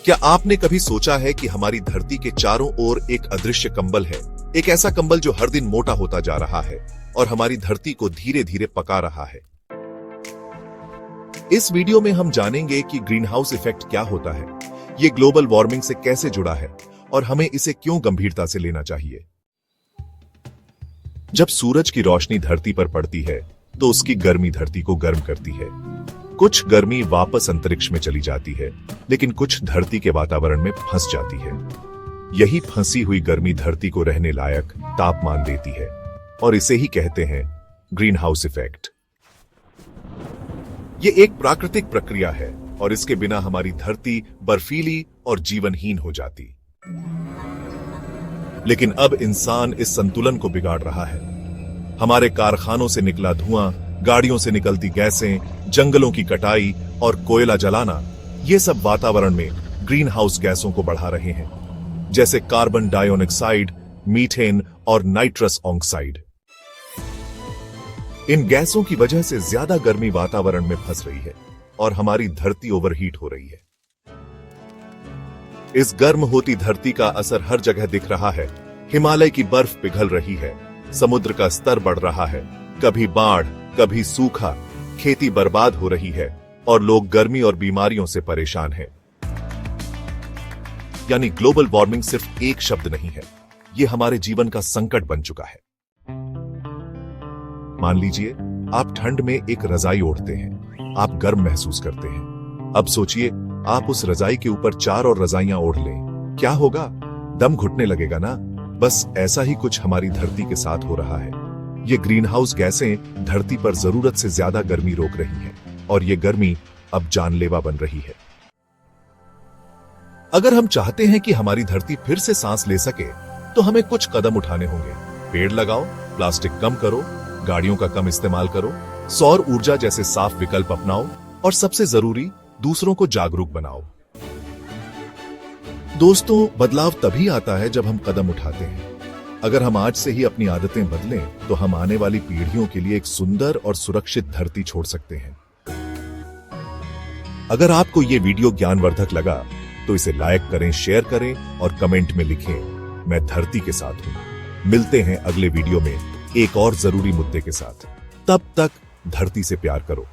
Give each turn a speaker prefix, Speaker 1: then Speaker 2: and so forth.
Speaker 1: क्या आपने कभी सोचा है कि हमारी धरती के चारों ओर एक अदृश्य कंबल है, एक ऐसा कंबल जो हर दिन मोटा होता जा रहा है और हमारी धरती को धीरे धीरे पका रहा है। इस वीडियो में हम जानेंगे कि ग्रीन हाउस इफेक्ट क्या होता है, ये ग्लोबल वार्मिंग से कैसे जुड़ा है और हमें इसे क्यों गंभीरता से लेना चाहिए। जब सूरज की रोशनी धरती पर पड़ती है तो उसकी गर्मी धरती को गर्म करती है। कुछ गर्मी वापस अंतरिक्ष में चली जाती है, लेकिन कुछ धरती के वातावरण में फंस जाती है। यही फंसी हुई गर्मी धरती को रहने लायक तापमान देती है और इसे ही कहते हैं ग्रीन हाउस इफेक्ट। ये एक प्राकृतिक प्रक्रिया है और इसके बिना हमारी धरती बर्फीली और जीवनहीन हो जाती। लेकिन अब इंसान इस संतुलन को बिगाड़ रहा है। हमारे कारखानों से निकला धुआं, गाड़ियों से निकलती गैसें, जंगलों की कटाई और कोयला जलाना, ये सब वातावरण में ग्रीन हाउस गैसों को बढ़ा रहे हैं, जैसे कार्बन डाइऑक्साइड, मीथेन और नाइट्रस ऑक्साइड। इन गैसों की वजह से ज्यादा गर्मी वातावरण में फंस रही है और हमारी धरती ओवरहीट हो रही है। इस गर्म होती धरती का असर हर जगह दिख रहा है। हिमालय की बर्फ पिघल रही है, समुद्र का स्तर बढ़ रहा है, कभी बाढ़, कभी सूखा, खेती बर्बाद हो रही है और लोग गर्मी और बीमारियों से परेशान हैं। यानी ग्लोबल वार्मिंग सिर्फ एक शब्द नहीं है, यह हमारे जीवन का संकट बन चुका है। मान लीजिए आप ठंड में एक रजाई ओढ़ते हैं, आप गर्म महसूस करते हैं। अब सोचिए आप उस रजाई के ऊपर 4 और रजाइयां ओढ़ लें, क्या होगा? दम घुटने लगेगा ना। बस ऐसा ही कुछ हमारी धरती के साथ हो रहा है। ये ग्रीन हाउस गैसें धरती पर जरूरत से ज्यादा गर्मी रोक रही हैं और ये गर्मी अब जानलेवा बन रही है। अगर हम चाहते हैं कि हमारी धरती फिर से सांस ले सके तो हमें कुछ कदम उठाने होंगे। पेड़ लगाओ, प्लास्टिक कम करो, गाड़ियों का कम इस्तेमाल करो, सौर ऊर्जा जैसे साफ विकल्प अपनाओ और सबसे जरूरी, दूसरों को जागरूक बनाओ। दोस्तों, बदलाव तभी आता है जब हम कदम उठाते हैं। अगर हम आज से ही अपनी आदतें बदलें तो हम आने वाली पीढ़ियों के लिए एक सुंदर और सुरक्षित धरती छोड़ सकते हैं। अगर आपको यह वीडियो ज्ञानवर्धक लगा तो इसे लाइक करें, शेयर करें और कमेंट में लिखें, मैं धरती के साथ हूं। मिलते हैं अगले वीडियो में एक और जरूरी मुद्दे के साथ। तब तक धरती से प्यार करो।